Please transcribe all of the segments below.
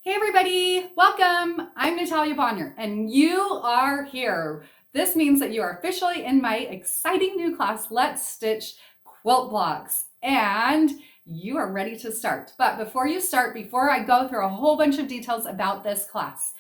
Hey everybody, welcome. I'm Natalia and you are here. This means that you are officially in my exciting new class, Let's Stitch Quilt Blocks, and you are ready to start. But before you start, before I go through a whole bunch of details about this class,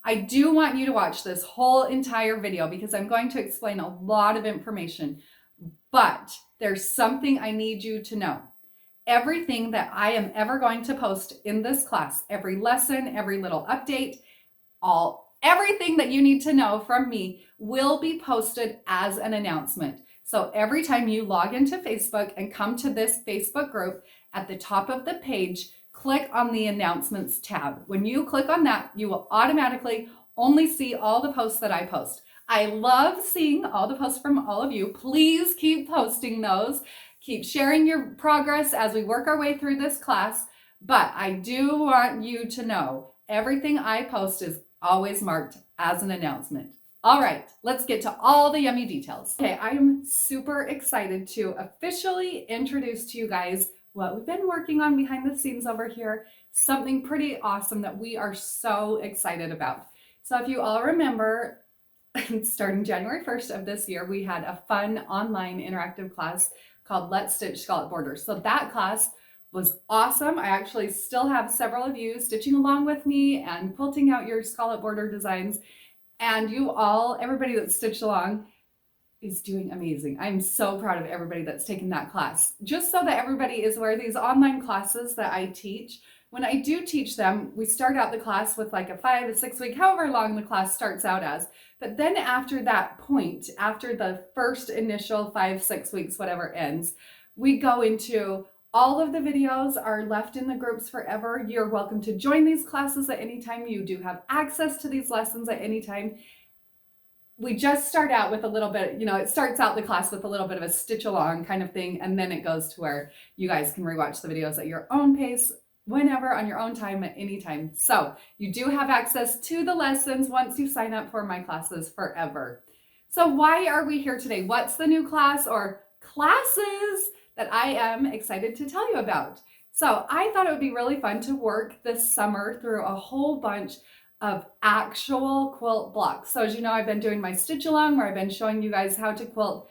I do want you to watch this whole entire video because I'm going to explain a lot of information, but there's something I need you to know. Everything that I am ever going to post in this class, every lesson, every little update, everything that you need to know from me will be posted as an announcement. So every time you log into Facebook and come to this Facebook group, at the top of the page, click on the announcements tab. When you click on that, you will automatically only see all the posts that I post. I love seeing all the posts from all of you. Please keep posting those. Keep sharing your progress as we work our way through this class. But I do want you to know everything I post is always marked as an announcement. All right, let's get to all the yummy details. Okay, I'm super excited to officially introduce to you guys what we've been working on behind the scenes over here. Something pretty awesome that we are so excited about. So if you all remember, starting January 1st of this year, we had a fun online interactive class called Let's Stitch Scallop Borders. So that class was awesome. I actually still have several of you stitching along with me and quilting out your scallop border designs. And you all, everybody that stitched along is doing amazing. I'm so proud of everybody that's taken that class. Just so that everybody is aware, these online classes that I teach, when I do teach them, we start out the class with like a 5 to 6 week, however long the class starts out as. But then after that point, after the first initial 5, 6 weeks, whatever ends, we go into all of the videos are left in the groups forever. You're welcome to join these classes at any time. You do have access to these lessons at any time. We just start out with a little bit, it starts out the class with a little bit of a stitch along kind of thing, and then it goes to where you guys can rewatch the videos at your own pace, whenever, on your own time, at any time. So you do have access to the lessons once you sign up for my classes forever. So why are we here today? What's the new class or classes that I am excited to tell you about? So I thought it would be really fun to work this summer through a whole bunch of actual quilt blocks. So as you know, I've been doing my stitch along where I've been showing you guys how to quilt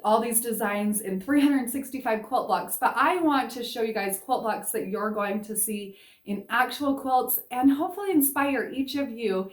all these designs in 365 quilt blocks, but I want to show you guys quilt blocks that you're going to see in actual quilts and hopefully inspire each of you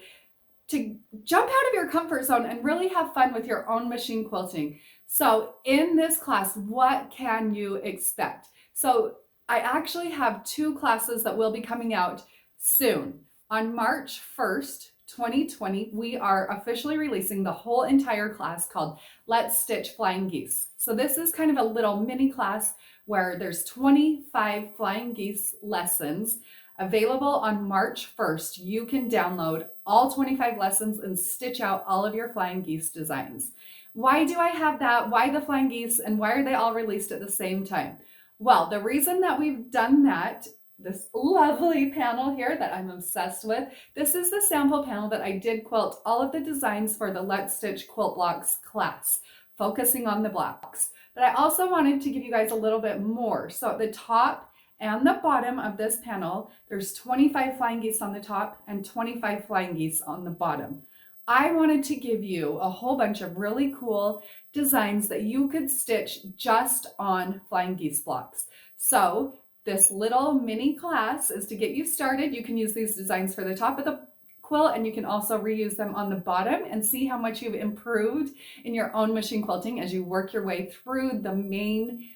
to jump out of your comfort zone and really have fun with your own machine quilting. So in this class, what can you expect? So I actually have 2 classes that will be coming out soon. On March 1st, 2020, we are officially releasing the whole entire class called Let's Stitch Flying Geese. So this is kind of a little mini class where there's 25 flying geese lessons available on March 1st. You can download all 25 lessons and stitch out all of your flying geese designs. Why do I have that? Why the flying geese, and why are they all released at the same time? Well, the reason that we've done that, this lovely panel here that I'm obsessed with. This is the sample panel that I did quilt all of the designs for the Let's Stitch Quilt Blocks class, focusing on the blocks. But I also wanted to give you guys a little bit more. So at the top and the bottom of this panel, there's 25 flying geese on the top and 25 flying geese on the bottom. I wanted to give you a whole bunch of really cool designs that you could stitch just on flying geese blocks. So this little mini class is to get you started. You can use these designs for the top of the quilt, and you can also reuse them on the bottom and see how much you've improved in your own machine quilting as you work your way through the main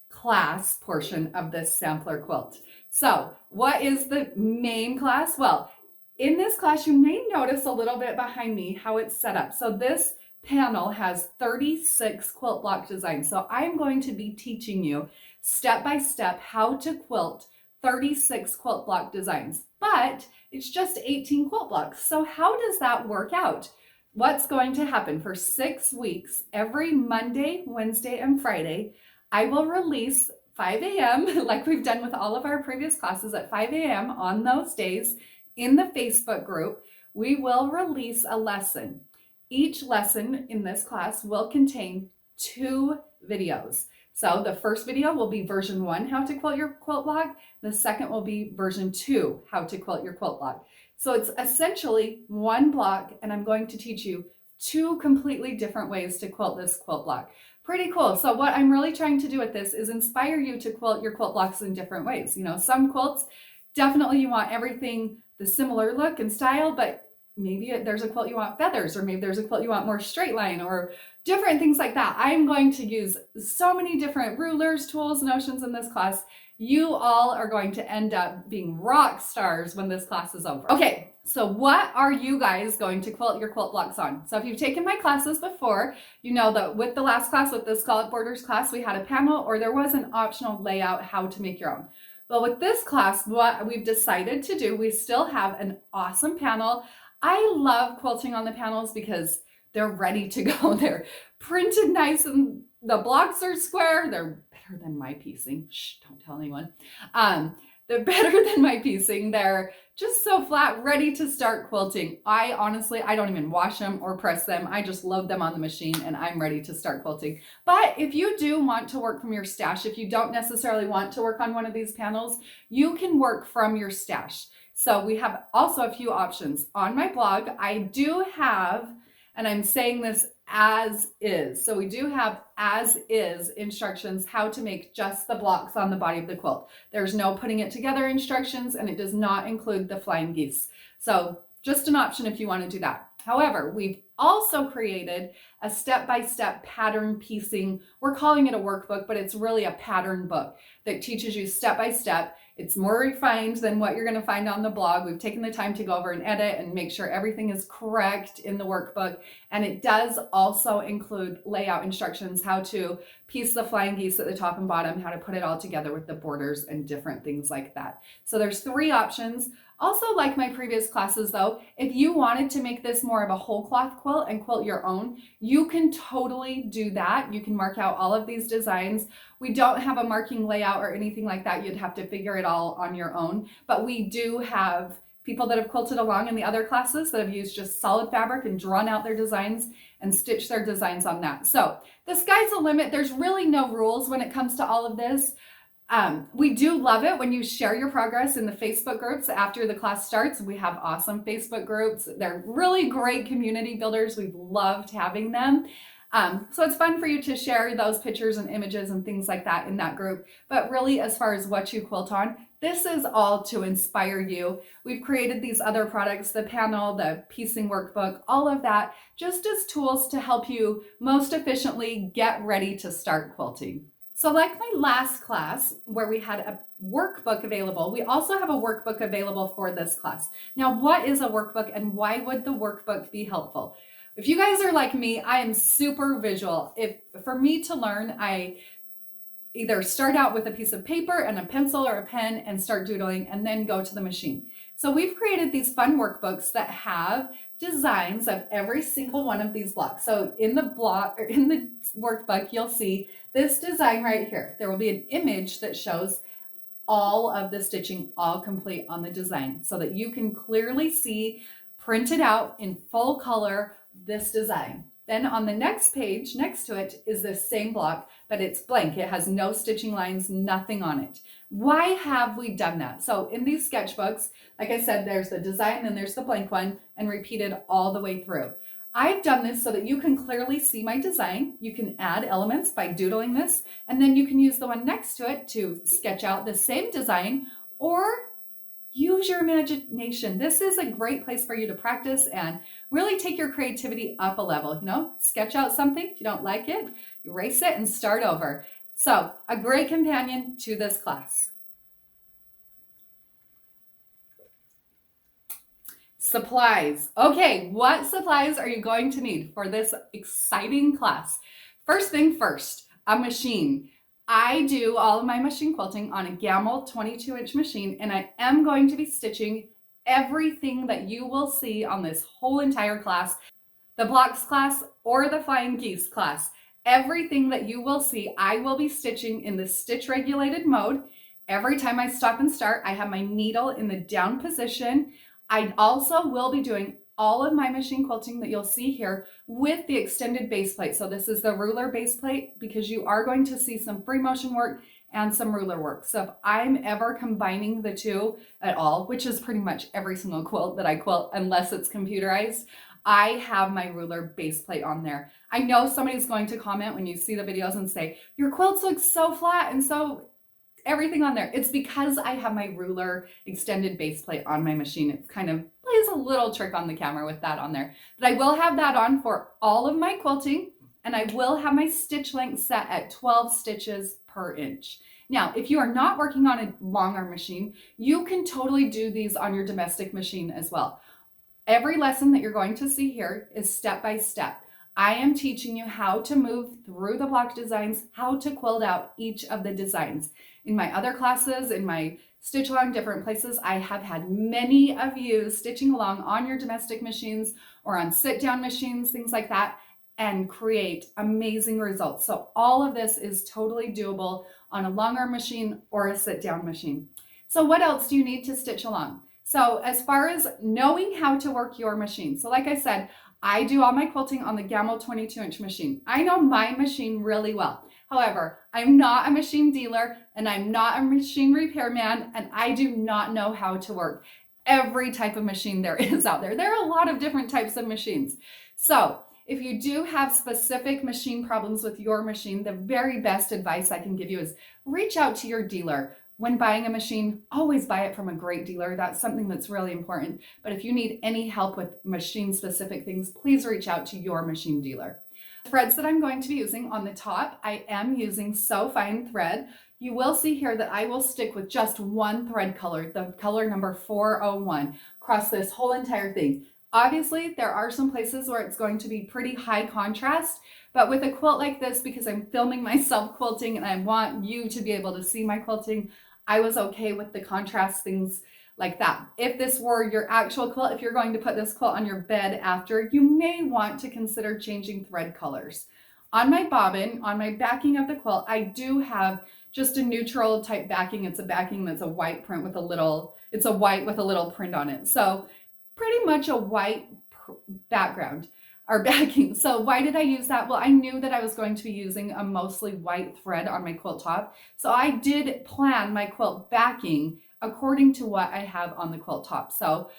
class portion of this sampler quilt. So what is the main class? Well, in this class, you may notice a little bit behind me how it's set up. So this panel has 36 quilt block designs. So I'm going to be teaching you step by step how to quilt 36 quilt block designs, but it's just 18 quilt blocks. So how does that work out? What's going to happen for 6 weeks, every Monday, Wednesday, and Friday, I will release 5 a.m. like we've done with all of our previous classes at 5 a.m. on those days in the Facebook group. We will release a lesson. Each lesson in this class will contain 2 videos. So the first video will be version 1, how to quilt your quilt block. The second will be version 2, how to quilt your quilt block. So it's essentially one block, and I'm going to teach you 2 completely different ways to quilt this quilt block. Pretty cool. So what I'm really trying to do with this is inspire you to quilt your quilt blocks in different ways. You know, some quilts, definitely you want everything the similar look and style, but maybe there's a quilt you want feathers, or maybe there's a quilt you want more straight line, or different things like that. I'm going to use so many different rulers, tools, notions in this class. You all are going to end up being rock stars when this class is over. Okay, so what are you guys going to quilt your quilt blocks on? So if you've taken my classes before, you know that with the last class, with the Scallop Borders class, we had a panel, or there was an optional layout how to make your own. Well, with this class, what we've decided to do, we still have an awesome panel. I love quilting on the panels because they're ready to go. They're printed nice and the blocks are square. They're better than my piecing. Shh, don't tell anyone. They're better than my piecing. They're just so flat, ready to start quilting. I honestly don't even wash them or press them. I just load them on the machine and I'm ready to start quilting. But if you do want to work from your stash, if you don't necessarily want to work on one of these panels, you can work from your stash. So we have also a few options. On my blog, I do have, and I'm saying this as is. So we do have as is instructions how to make just the blocks on the body of the quilt. There's no putting it together instructions, and it does not include the flying geese. So just an option if you want to do that. However, we've also created a step-by-step pattern piecing. We're calling it a workbook, but it's really a pattern book that teaches you step-by-step. It's more refined than what you're going to find on the blog. We've taken the time to go over and edit and make sure everything is correct in the workbook. And it does also include layout instructions, how to piece the flying geese at the top and bottom, how to put it all together with the borders and different things like that. So there's 3 options. Also, like my previous classes though, if you wanted to make this more of a whole cloth quilt and quilt your own, you can totally do that. You can mark out all of these designs. We don't have a marking layout or anything like that. You'd have to figure it all on your own, but we do have people that have quilted along in the other classes that have used just solid fabric and drawn out their designs and stitched their designs on that. So the sky's the limit. There's really no rules when it comes to all of this. We do love it when you share your progress in the Facebook groups after the class starts. We have awesome Facebook groups. They're really great community builders. We've loved having them. So it's fun for you to share those pictures and images and things like that in that group. But really, as far as what you quilt on, this is all to inspire you. We've created these other products, the panel, the piecing workbook, all of that, just as tools to help you most efficiently get ready to start quilting. So like my last class where we had a workbook available, we also have a workbook available for this class. Now, what is a workbook and why would the workbook be helpful? If you guys are like me, I am super visual. For me to learn, I either start out with a piece of paper and a pencil or a pen and start doodling and then go to the machine. So we've created these fun workbooks that have designs of every single one of these blocks. So in the workbook, you'll see this design right here. There will be an image that shows all of the stitching all complete on the design so that you can clearly see printed out in full color this design. Then on the next page next to it is the same block, but it's blank. It has no stitching lines, nothing on it. Why have we done that? So in these sketchbooks, like I said, there's the design, then there's the blank one, and repeated all the way through. I've done this so that you can clearly see my design. You can add elements by doodling this, and then you can use the one next to it to sketch out the same design or use your imagination. This is a great place for you to practice and really take your creativity up a level. You know, sketch out something. If you don't like it, erase it and start over. So a great companion to this class. Supplies. Okay, what supplies are you going to need for this exciting class? First thing first, a machine. I do all of my machine quilting on a Gammill 22-inch machine, and I am going to be stitching everything that you will see on this whole entire class, the blocks class or the flying geese class. Everything that you will see, I will be stitching in the stitch regulated mode. Every time I stop and start, I have my needle in the down position. I also will be doing all of my machine quilting that you'll see here with the extended base plate. So this is the ruler base plate because you are going to see some free motion work and some ruler work. So if I'm ever combining the two at all, which is pretty much every single quilt that I quilt unless it's computerized, I have my ruler base plate on there. I know somebody's going to comment when you see the videos and say, your quilts look so flat and so everything on there. It's because I have my ruler extended base plate on my machine. It kind of plays a little trick on the camera with that on there. But I will have that on for all of my quilting, and I will have my stitch length set at 12 stitches per inch. Now, if you are not working on a long arm machine, you can totally do these on your domestic machine as well. Every lesson that you're going to see here is step by step. I am teaching you how to move through the block designs, how to quilt out each of the designs. In my other classes, in my stitch along different places, I have had many of you stitching along on your domestic machines or on sit down machines, things like that, and create amazing results. So all of this is totally doable on a long arm machine or a sit down machine. So what else do you need to stitch along? So as far as knowing how to work your machine, so like I said, I do all my quilting on the Gamma 22-inch machine. I know my machine really well. However, I'm not a machine dealer and I'm not a machine repairman, and I do not know how to work every type of machine there is out there. There are a lot of different types of machines. So if you do have specific machine problems with your machine, the very best advice I can give you is reach out to your dealer. When buying a machine, always buy it from a great dealer. That's something that's really important. But if you need any help with machine specific things, please reach out to your machine dealer. Threads that I'm going to be using on the top, I am using So Fine thread. You will see here that I will stick with just one thread color, the color number 401, across this whole entire thing. Obviously, there are some places where it's going to be pretty high contrast, but with a quilt like this, because I'm filming myself quilting and I want you to be able to see my quilting, I was okay with the contrast, things like that. If this were your actual quilt, if you're going to put this quilt on your bed after, you may want to consider changing thread colors. On my bobbin, on my backing of the quilt, I do have just a neutral type backing. It's a backing that's a white print with a little, it's a white with a little print on it. So pretty much a white background or backing. So why did I use that? Well, I knew that I was going to be using a mostly white thread on my quilt top. So I did plan my quilt backing according to what I have on the quilt top. So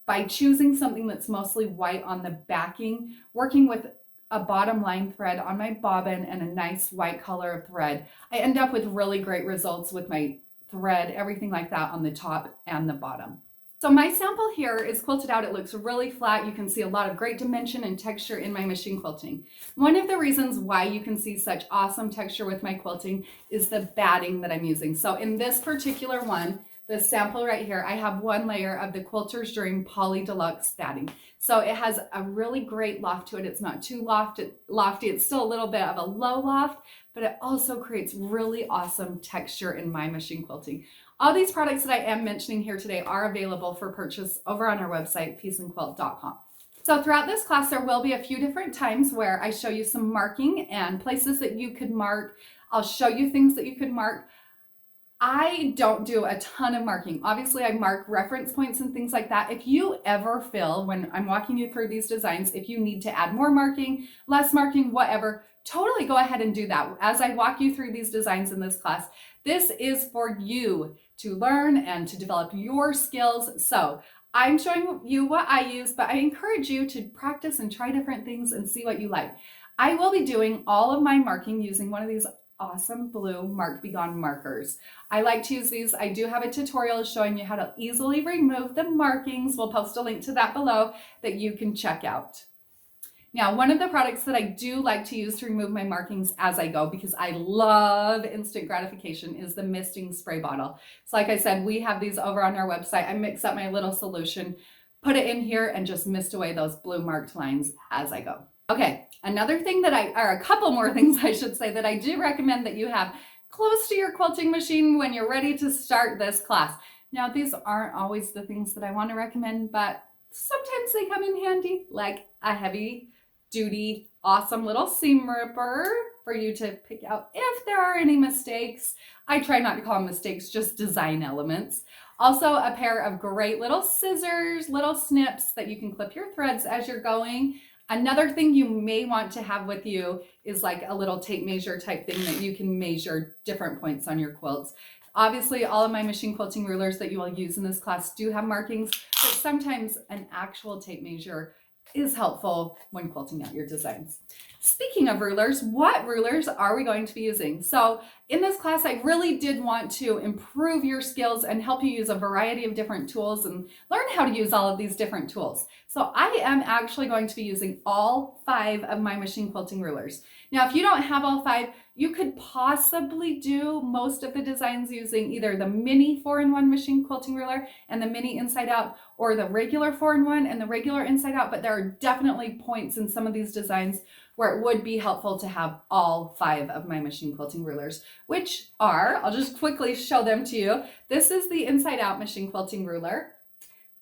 by choosing something that's mostly white on the backing, working with a bottom line thread on my bobbin and a nice white color of thread, I end up with really great results with my thread, everything like that on the top and the bottom. So my sample here is quilted out. It looks really flat. You can see a lot of great dimension and texture in my machine quilting. One of the reasons why you can see such awesome texture with my quilting is the batting that I'm using. So in this particular one, the sample right here, I have one layer of the Quilter's Dream Poly Deluxe batting. So it has a really great loft to it. It's not too lofty. It's still a little bit of a low loft, but it also creates really awesome texture in my machine quilting. All these products that I am mentioning here today are available for purchase over on our website, pieceandquilt.com. So throughout this class, there will be a few different times where I show you some marking and places that you could mark. I'll show you things that you could mark. I don't do a ton of marking. Obviously, I mark reference points and things like that. If you ever feel, when I'm walking you through these designs, if you need to add more marking, less marking, whatever, totally go ahead and do that. As I walk you through these designs in this class, this is for you to learn and to develop your skills. So I'm showing you what I use, but I encourage you to practice and try different things and see what you like. I will be doing all of my marking using one of these awesome blue Mark Be Gone markers. I like to use these. I do have a tutorial showing you how to easily remove the markings. We'll post a link to that below that you can check out. Now, one of the products that I do like to use to remove my markings as I go, because I love instant gratification, is the misting spray bottle. So like I said, we have these over on our website. I mix up my little solution, put it in here, and just mist away those blue marked lines as I go. Okay, another thing that or a couple more things I should say that I do recommend that you have close to your quilting machine when you're ready to start this class. Now, these aren't always the things that I want to recommend, but sometimes they come in handy, like a heavy duty, awesome little seam ripper. for you to pick out if there are any mistakes. I try not to call them mistakes, just design elements. Also, a pair of great little scissors, little snips that you can clip your threads as you're going. Another thing you may want to have with you is like a little tape measure type thing that you can measure different points on your quilts. Obviously, all of my machine quilting rulers that you will use in this class do have markings, but sometimes an actual tape measure is helpful when quilting out your designs. Speaking of rulers, what rulers are we going to be using? So in this class, I really did want to improve your skills and help you use a variety of different tools and learn how to use all of these different tools. So I am actually going to be using all 5 of my machine quilting rulers. Now, if you don't have all 5, you could possibly do most of the designs using either the mini 4-in-1 machine quilting ruler and the mini inside out, or the regular 4-in-1 and the regular inside out, but there are definitely points in some of these designs where it would be helpful to have all 5 of my machine quilting rulers, which are, I'll just quickly show them to you. This is the inside out machine quilting ruler.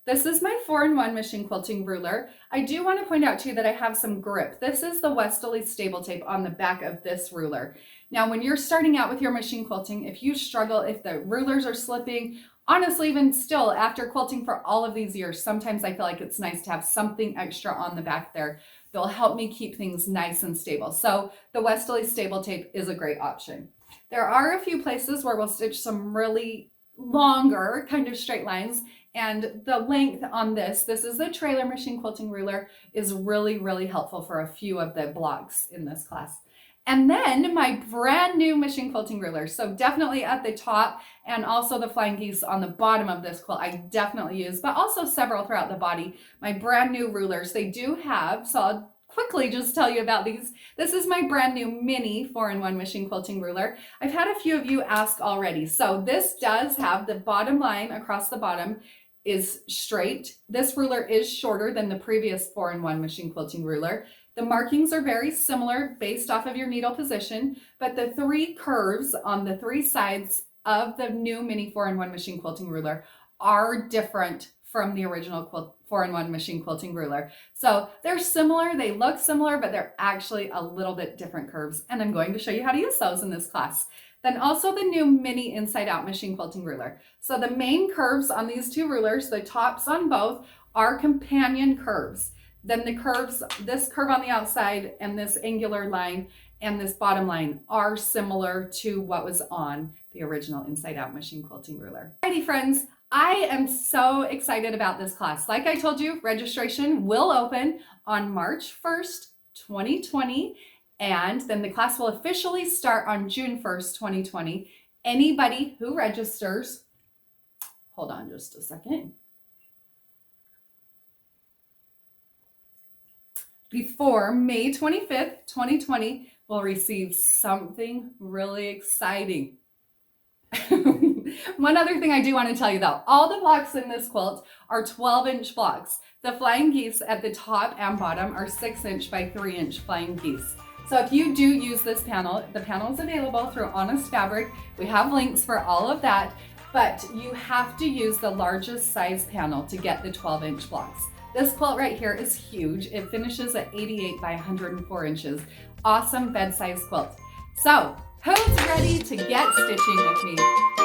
This is my 4-in-1 machine quilting ruler. I do want to point out to you that I have some grip. This is the Westerly staple tape on the back of this ruler. Now, when you're starting out with your machine quilting, if you struggle, if the rulers are slipping, honestly, even still, after quilting for all of these years, sometimes I feel like it's nice to have something extra on the back there that'll help me keep things nice and stable. So the Westerly staple tape is a great option. There are a few places where we'll stitch some really longer kind of straight lines, and the length on this is the trailer machine quilting ruler, is really, really helpful for a few of the blocks in this class. And then my brand new machine quilting ruler. So definitely at the top, and also the flying geese on the bottom of this quilt I definitely use, but also several throughout the body. My brand new rulers, they do have, so I'll quickly just tell you about these. This is my brand new mini 4-in-1 machine quilting ruler. I've had a few of you ask already. So this does have the bottom line across the bottom is straight. This ruler is shorter than the previous 4-in-1 machine quilting ruler. The markings are very similar based off of your needle position, but the 3 curves on the 3 sides of the new mini 4-in-1 machine quilting ruler are different from the original 4-in-1 machine quilting ruler. So they're similar, they look similar, but they're actually a little bit different curves, and I'm going to show you how to use those in this class. Then also the new mini inside out machine quilting ruler. So the main curves on these 2 rulers, the tops on both, are companion curves. Then the curves, this curve on the outside and this angular line and this bottom line are similar to what was on the original inside out machine quilting ruler. Alrighty friends, I am so excited about this class. Like I told you, registration will open on March 1st, 2020. And then the class will officially start on June 1st, 2020. Anybody who registers, hold on just a second, before May 25th, 2020, will receive something really exciting. One other thing I do want to tell you though, all the blocks in this quilt are 12-inch blocks. The flying geese at the top and bottom are 6-inch by 3-inch flying geese. So if you do use this panel, the panel is available through Honest Fabric. We have links for all of that, but you have to use the largest size panel to get the 12-inch blocks. This quilt right here is huge. It finishes at 88 by 104 inches. Awesome bed size quilt. So who's ready to get stitching with me?